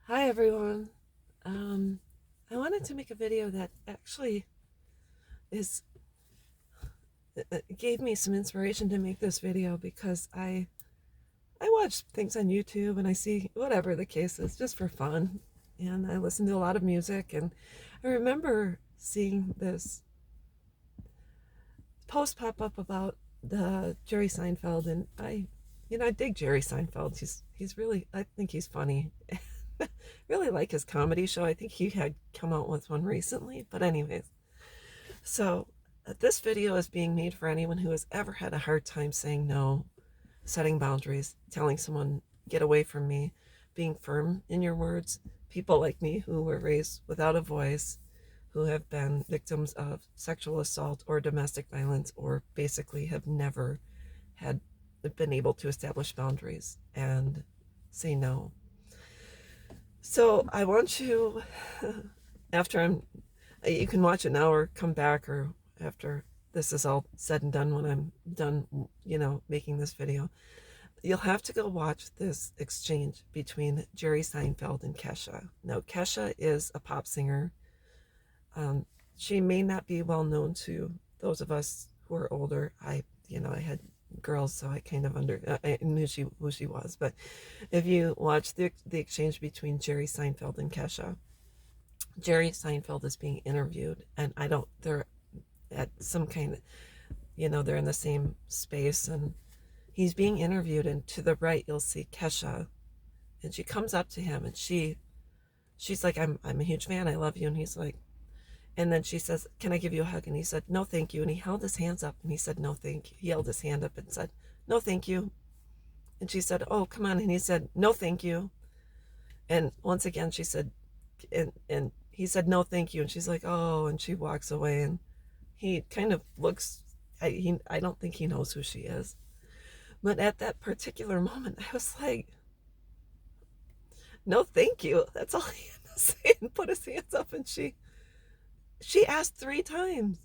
Hi everyone. Um, I wanted to make a video that actually is gave me some inspiration to make this video because I watch things on YouTube and I see whatever the case is just for fun, and I listen to a lot of music, and I remember seeing this post pop up about the Jerry Seinfeld, and I dig Jerry Seinfeld. He's really, I think he's funny. Really like his comedy show. I think he had come out with one recently. But anyways, so this video is being made for anyone who has ever had a hard time saying no, setting boundaries, telling someone, get away from me, being firm in your words. People like me who were raised without a voice, who have been victims of sexual assault or domestic violence, or basically have never had been able to establish boundaries and say no. So I want you, after you can watch it now or come back, or after this is all said and done, when I'm done, making this video, you'll have to go watch this exchange between Jerry Seinfeld and Kesha. Now, Kesha is a pop singer. She may not be well known to those of us who are older. I had girls, so I kind of I knew who she was. But if you watch the exchange between Jerry Seinfeld and Kesha, Jerry Seinfeld is being interviewed, and they're at some kind of, they're in the same space, and he's being interviewed, and to the right, you'll see Kesha, and she comes up to him, and she's like, I'm a huge fan, I love you. And he's like, and then she says, can I give you a hug? And he said, no, thank you. And he held his hands up, and he said, no, thank you. He held his hand up and said, no, thank you. And she said, oh, come on. And he said, no, thank you. And once again, she said, and he said, no, thank you. And she's like, oh, and she walks away, and he kind of looks, I don't think he knows who she is. But at that particular moment, I was like, no, thank you. That's all he had to say, and put his hands up. And she asked 3 times,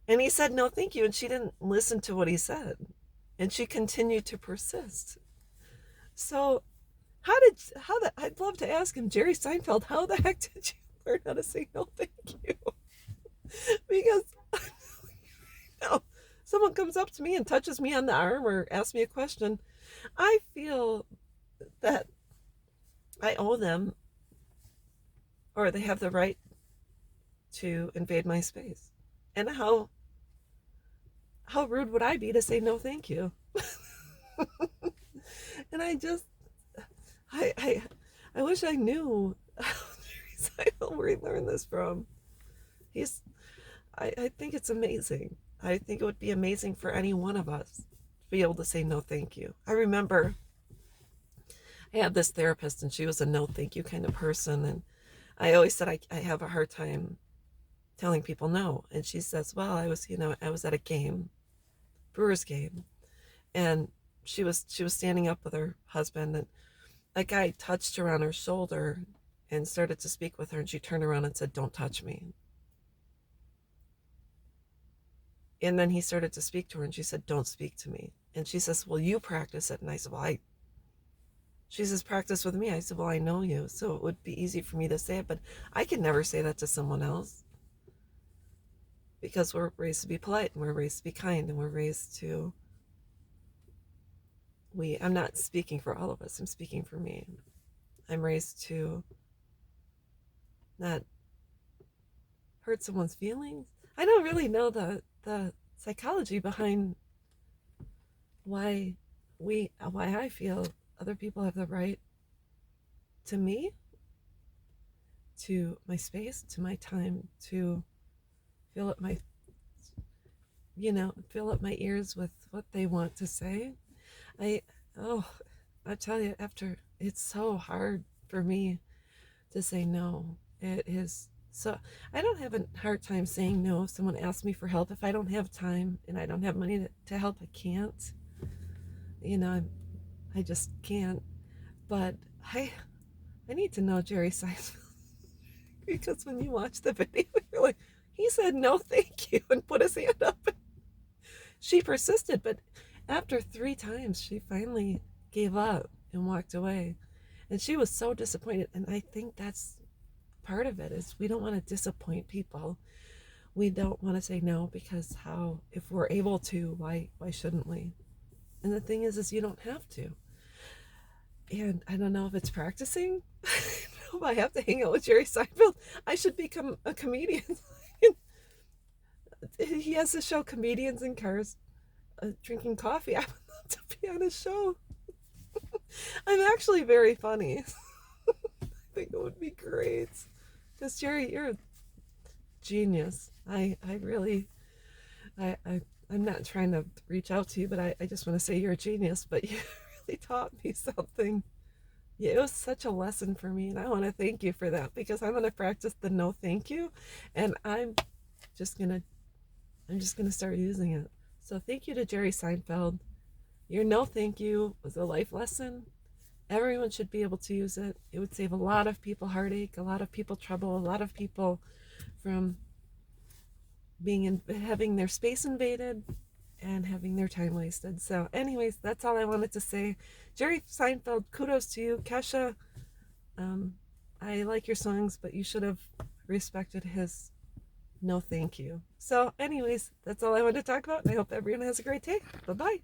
and he said, no, thank you. And she didn't listen to what he said, and she continued to persist. So I'd love to ask him, Jerry Seinfeld, how the heck did you learn how to say no, thank you? Because now, someone comes up to me and touches me on the arm or asks me a question, I feel that I owe them, or they have the right to invade my space. And how rude would I be to say no, thank you? And I wish I knew where he learned this from. He's I think it's amazing. I think it would be amazing for any one of us to be able to say no, thank you. I remember I had this therapist, and she was a no, thank you kind of person, and I always said I have a hard time telling people no. And she says, well, I was at a game, Brewers game, and she was standing up with her husband, and a guy touched her on her shoulder and started to speak with her, and she turned around and said, don't touch me. And then he started to speak to her, and she said, don't speak to me. And she says, well, you practice it. And I said, well, she says, practice with me. I said, well, I know you, so it would be easy for me to say it, but I could never say that to someone else, because we're raised to be polite, and we're raised to be kind, and we're raised to, I'm not speaking for all of us, I'm speaking for me. I'm raised to not hurt someone's feelings. I don't really know the psychology behind why I feel other people have the right to me, to my space, to my time, to fill up fill up my ears with what they want to say. I oh, I tell you, after, it's so hard for me to say no. It is. So I don't have a hard time saying no if someone asks me for help. If I don't have time and I don't have money to help, I can't. You know, I just can't. But I need to know Jerry Seinfeld, because when you watch the video, you're like, he said no, thank you, and put his hand up. She persisted, but after 3 times, she finally gave up and walked away. And she was so disappointed. And I think that's part of it is we don't want to disappoint people. We don't want to say no because how if we're able to, why shouldn't we? And the thing is you don't have to. And I don't know if it's practicing. I have to hang out with Jerry Seinfeld. I should become a comedian. He has the show Comedians in Cars Drinking Coffee. I would love to be on his show. I'm actually very funny. I think it would be great. Because Jerry, you're a genius. I really, I'm not trying to reach out to you, but I just want to say you're a genius. But you really taught me something. Yeah, it was such a lesson for me, and I want to thank you for that because I'm going to practice the no thank you, and just gonna I'm just gonna start using it. So thank you to Jerry Seinfeld. Your no thank you was a life lesson. Everyone should be able to use it. It would save a lot of people heartache, a lot of people trouble, a lot of people from having their space invaded and having their time wasted. So, anyways, that's all I wanted to say. Jerry Seinfeld, kudos to you. Kesha, I like your songs, but you should have respected his no thank you. So, anyways, that's all I wanted to talk about. And I hope everyone has a great day. Bye bye.